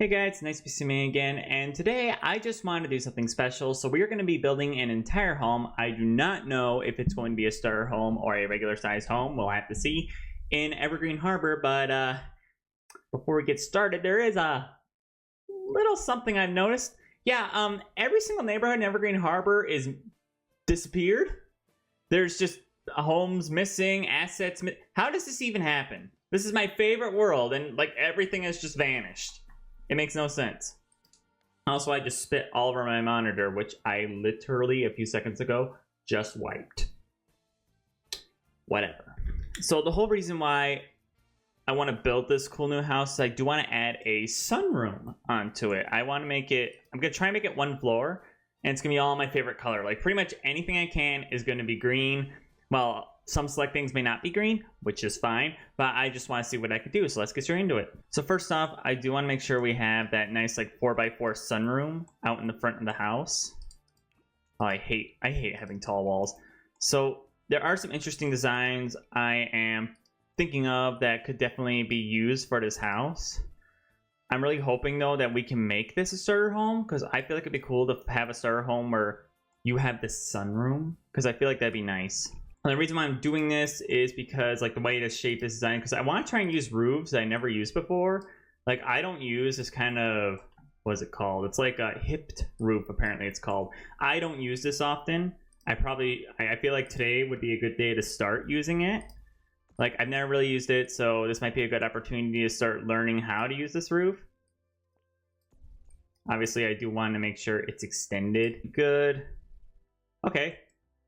Hey guys, nice to see me again, and today I just wanted to do something special. So we are going to be building an entire home. I do not know if it's going to be a starter home or a regular size home. We'll have to see in Evergreen Harbor, but before we get started, there is a little something I've noticed. Yeah, every single neighborhood in Evergreen Harbor is disappeared. There's just homes missing, assets. How does this even happen? This is my favorite world, and like everything has just vanished. It makes no sense. Also, I just spit all over my monitor, which I literally, a few seconds ago, just wiped. Whatever. So the whole reason why I want to build this cool new house is I do want to add a sunroom onto it. I want to make it, I'm going to try and make it one floor, and it's going to be all my favorite color. Like pretty much anything I can is going to be green. Well, some select things may not be green, which is fine, but I just want to see what I could do, so let's get straight into it. So first off, I do want to make sure we have that nice like 4x4 sunroom out in the front of the house. Oh, I hate having tall walls. So there are some interesting designs I am thinking of that could definitely be used for this house. I'm really hoping though that we can make this a starter home, because I feel like it'd be cool to have a starter home where you have this sunroom, because I feel like that'd be nice. And the reason why I'm doing this is because like the way this shape is designed, because I want to try and use roofs that I never used before. Like I don't use this kind of, what is it called? It's like a hipped roof, apparently it's called. I don't use this often. I feel like today would be a good day to start using it. Like I've never really used it, so this might be a good opportunity to start learning how to use this roof. Obviously I do want to make sure it's extended good. Okay.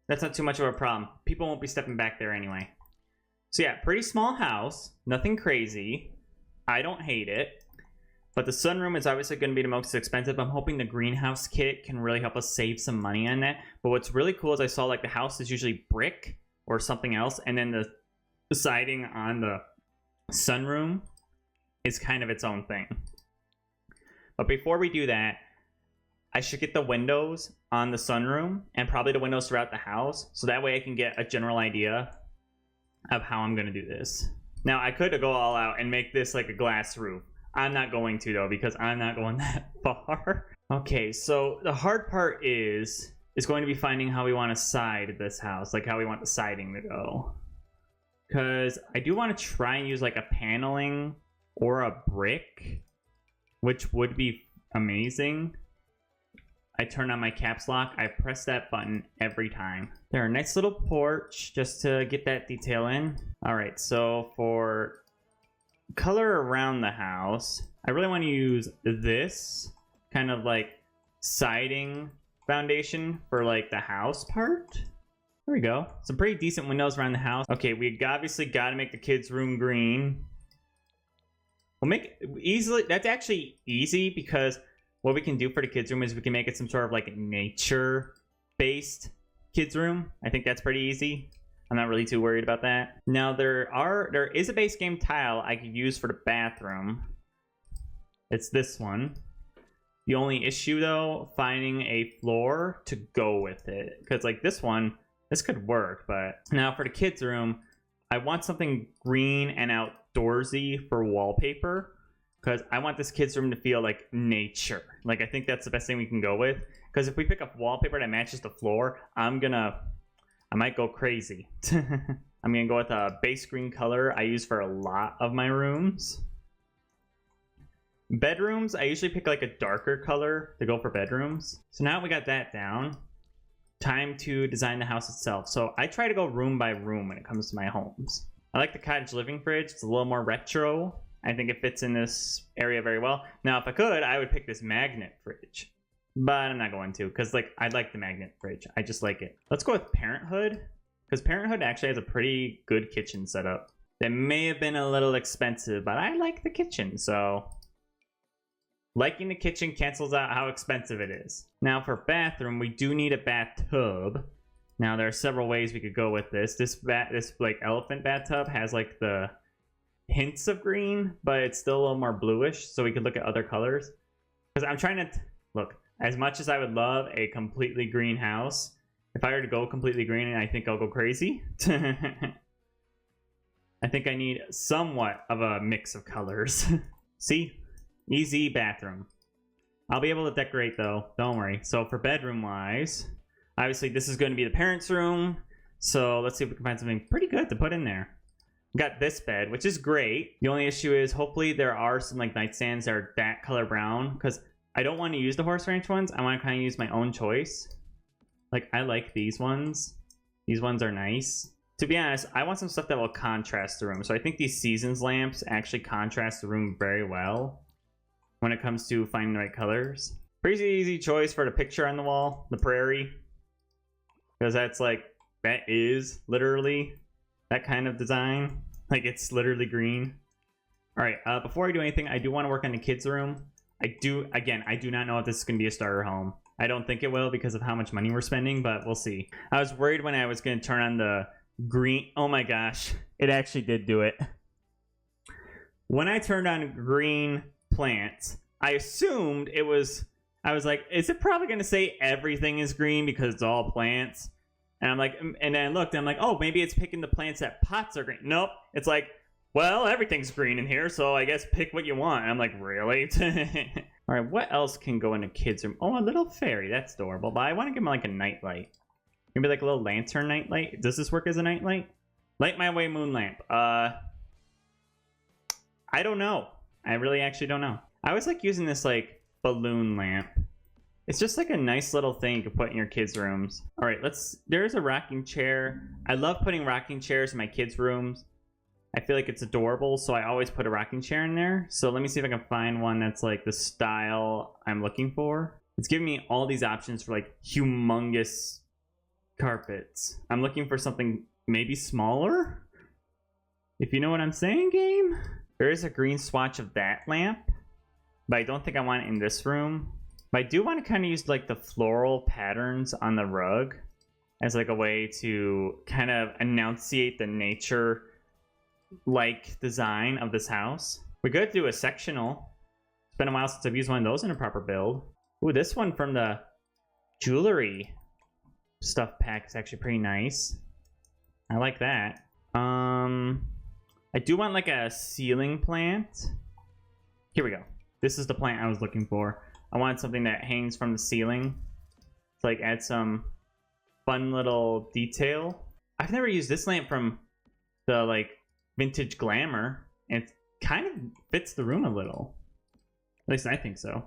That's not too much of a problem. People won't be stepping back there anyway. So yeah, pretty small house. Nothing crazy. I don't hate it. But the sunroom is obviously going to be the most expensive. I'm hoping the greenhouse kit can really help us save some money on that. But what's really cool is I saw like the house is usually brick or something else. And then the siding on the sunroom is kind of its own thing. But before we do that, I should get the windows on the sunroom and probably the windows throughout the house. So that way I can get a general idea of how I'm going to do this. Now, I could go all out and make this like a glass roof. I'm not going to though, because I'm not going that far. Okay, so the hard part is going to be finding how we want to side this house, like how we want the siding to go. Because I do want to try and use like a paneling or a brick, which would be amazing. I turn on my caps lock. I press that button every time. There, a nice little porch just to get that detail in. All right, so for color around the house, I really want to use this kind of like siding foundation for like the house part. There we go. Some pretty decent windows around the house. Okay, we obviously got to make the kids' room green. We'll make it easily. That's actually easy because what we can do for the kids' room is we can make it some sort of like nature-based kids' room. I think that's pretty easy. I'm not really too worried about that. Now there is a base game tile I could use for the bathroom. It's this one. The only issue though, finding a floor to go with it. Because like this one, this could work, but now for the kids' room, I want something green and outdoorsy for wallpaper. Because I want this kid's room to feel like nature. Like, I think that's the best thing we can go with. Because if we pick up wallpaper that matches the floor, I might go crazy. I'm going to go with a base green color I use for a lot of my rooms. Bedrooms, I usually pick like a darker color to go for bedrooms. So now we got that down. Time to design the house itself. So I try to go room by room when it comes to my homes. I like the cottage living fridge. It's a little more retro. I think it fits in this area very well. Now, if I could, I would pick this magnet fridge. But I'm not going to, because like I like the magnet fridge. I just like it. Let's go with Parenthood, because Parenthood actually has a pretty good kitchen setup. That may have been a little expensive, but I like the kitchen, so liking the kitchen cancels out how expensive it is. Now for bathroom, we do need a bathtub. Now there are several ways we could go with this. This like elephant bathtub has like the hints of green, but it's still a little more bluish, so we could look at other colors. Because I'm trying to look, as much as I would love a completely green house, if I were to go completely green, I think I'll go crazy. I think I need somewhat of a mix of colors. See? Easy bathroom. I'll be able to decorate though, don't worry. So for bedroom wise, obviously this is going to be the parents' room. So let's see if we can find something pretty good to put in there. We got this bed, which is great. The only issue is hopefully there are some like nightstands that are that color brown, because I don't want to use the horse ranch ones. I want to kind of use my own choice. Like I like these ones. These ones are nice. To be honest, I want some stuff that will contrast the room. So I think these seasons lamps actually contrast the room very well when it comes to finding the right colors. Pretty easy choice for the picture on the wall, the prairie. Because that's like, that is literally that kind of design. Like it's literally green. All right, before I do anything, I do want to work on the kids' room. I do not know if this is going to be a starter home. I don't think it will because of how much money we're spending, but we'll see. I was worried when I was going to turn on the green. Oh my gosh, it actually did do it. When I turned on green plants, I assumed it was, I was like, is it probably going to say everything is green because it's all plants? And I'm like, and then I looked and I'm like, oh, maybe it's picking the plants that pots are green. Nope. It's like, well, everything's green in here, so I guess pick what you want. And I'm like, really? All right, what else can go in a kid's room? Oh, a little fairy. That's adorable. But I want to give him like a nightlight. Maybe like a little lantern nightlight. Does this work as a nightlight? Light my way moon lamp. I don't know. I really actually don't know. I always like using this like balloon lamp. It's just like a nice little thing you can put in your kids' rooms. All right, there's a rocking chair. I love putting rocking chairs in my kids' rooms. I feel like it's adorable, so I always put a rocking chair in there. So let me see if I can find one that's like the style I'm looking for. It's giving me all these options for like humongous carpets. I'm looking for something maybe smaller, if you know what I'm saying, game. There is a green swatch of that lamp, but I don't think I want it in this room. But I do want to kind of use like the floral patterns on the rug as like a way to kind of enunciate the nature like design of this house. We could do a sectional. It's been a while since I've used one of those in a proper build. Ooh, this one from the jewelry stuff pack is actually pretty nice. I like that. I do want like a ceiling plant. Here we go. This is the plant I was looking for. I wanted something that hangs from the ceiling to like add some fun little detail. I've never used this lamp from the like vintage glamour, and it kind of fits the room a little. At least I think so.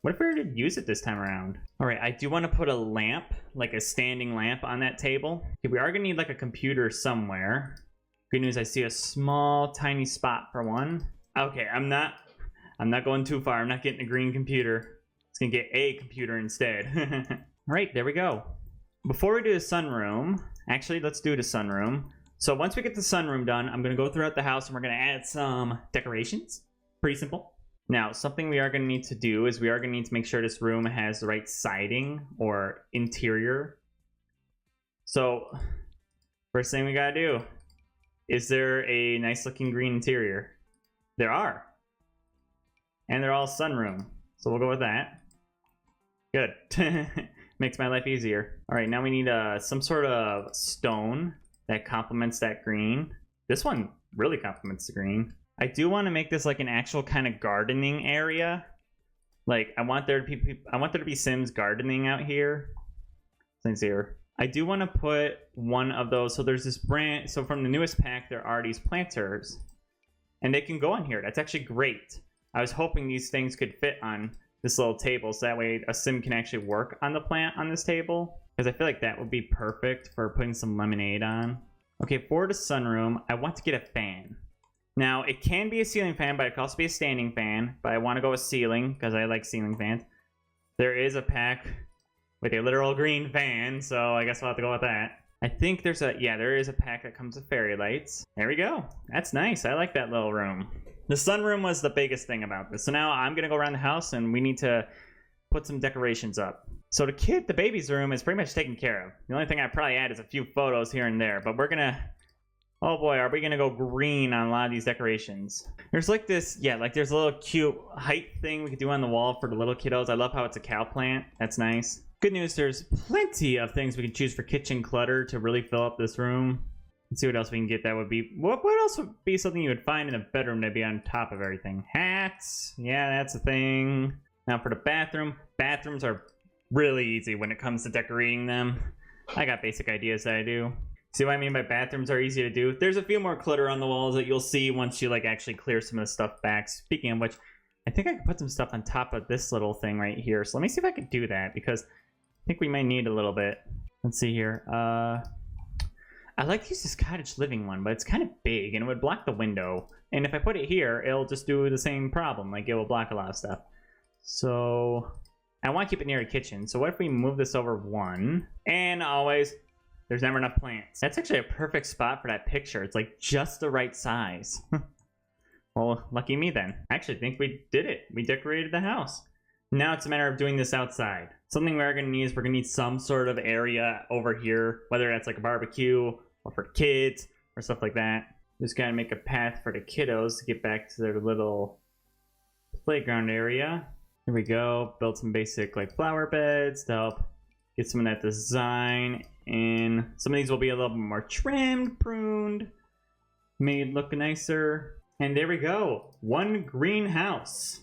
What if we were to use it this time around? All right, I do want to put a lamp, like a standing lamp on that table. Okay, we are gonna need like a computer somewhere. Good news, I see a small tiny spot for one. Okay, I'm not going too far. I'm not getting a green computer. It's gonna get a computer instead. All right, there we go. Before we do the sunroom, actually let's do the sunroom. So once we get the sunroom done, I'm gonna go throughout the house and we're gonna add some decorations. Pretty simple. Now, something we are gonna need to do is we are gonna need to make sure this room has the right siding or interior. So first thing we gotta do, is there a nice looking green interior? There are. And they're all sunroom. So we'll go with that. Good. Makes my life easier. All right, now we need some sort of stone that complements that green. This one really complements the green. I do want to make this like an actual kind of gardening area. Like I want there to be Sims gardening out here. Things here. I do want to put one of those. So there's this brand. So from the newest pack, there are these planters, and they can go on here. That's actually great. I was hoping these things could fit on this little table, so that way a sim can actually work on the plant on this table, because I feel like that would be perfect for putting some lemonade on. Okay, for the sunroom, I want to get a fan. Now, it can be a ceiling fan, but it could also be a standing fan, but I want to go with ceiling because I like ceiling fans. There is a pack with a literal green fan, so I guess we'll have to go with that. I think there is a pack that comes with fairy lights. There we go. That's nice. I like that little room. The sunroom was the biggest thing about this. So now I'm going to go around the house and we need to put some decorations up. So the baby's room is pretty much taken care of. The only thing I probably add is a few photos here and there, but we're going to, oh boy, are we going to go green on a lot of these decorations. There's like this, there's a little cute height thing we could do on the wall for the little kiddos. I love how it's a cow plant. That's nice. Good news, there's plenty of things we can choose for kitchen clutter to really fill up this room. Let's see what else we can get that would be... What else would be something you would find in a bedroom to be on top of everything? Hats. Yeah, that's a thing. Now for the bathroom. Bathrooms are really easy when it comes to decorating them. I got basic ideas that I do. See what I mean by bathrooms are easy to do? There's a few more clutter on the walls that you'll see once you like actually clear some of the stuff back. Speaking of which, I think I could put some stuff on top of this little thing right here. So let me see if I can do that because I think we might need a little bit. Let's see here. I like to use this cottage living one, but it's kind of big and it would block the window. And if I put it here, it'll just do the same problem. Like it will block a lot of stuff. So I want to keep it near a kitchen. So what if we move this over one? And always, there's never enough plants. That's actually a perfect spot for that picture. It's like just the right size. Well, lucky me then. I actually think we did it. We decorated the house. Now it's a matter of doing this outside. Something we're going to need is we're going to need some sort of area over here, whether that's like a barbecue or for kids or stuff like that. Just got to make a path for the kiddos to get back to their little playground area. Here we go. Build some basic like flower beds to help get some of that design in. Some of these will be a little bit more trimmed, pruned, made look nicer. And there we go. One greenhouse.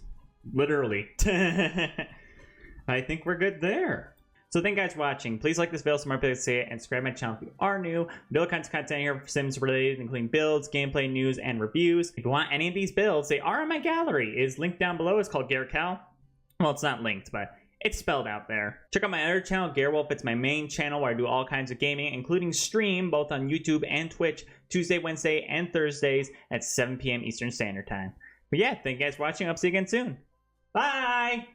Literally. I think we're good there. So thank you guys for watching. Please like this video so more people can see it, and subscribe to my channel if you are new. No kinds of content here for Sims related, including builds, gameplay, news, and reviews. If you want any of these builds, they are in my gallery. It's linked down below. It's called garrcall. Well, it's not linked, but it's spelled out there. Check out my other channel, Garwolf. It's my main channel where I do all kinds of gaming, including stream both on YouTube and Twitch, Tuesday, Wednesday, and Thursdays at 7 p.m. Eastern Standard Time. But yeah, thank you guys for watching. I'll see you again soon. Bye!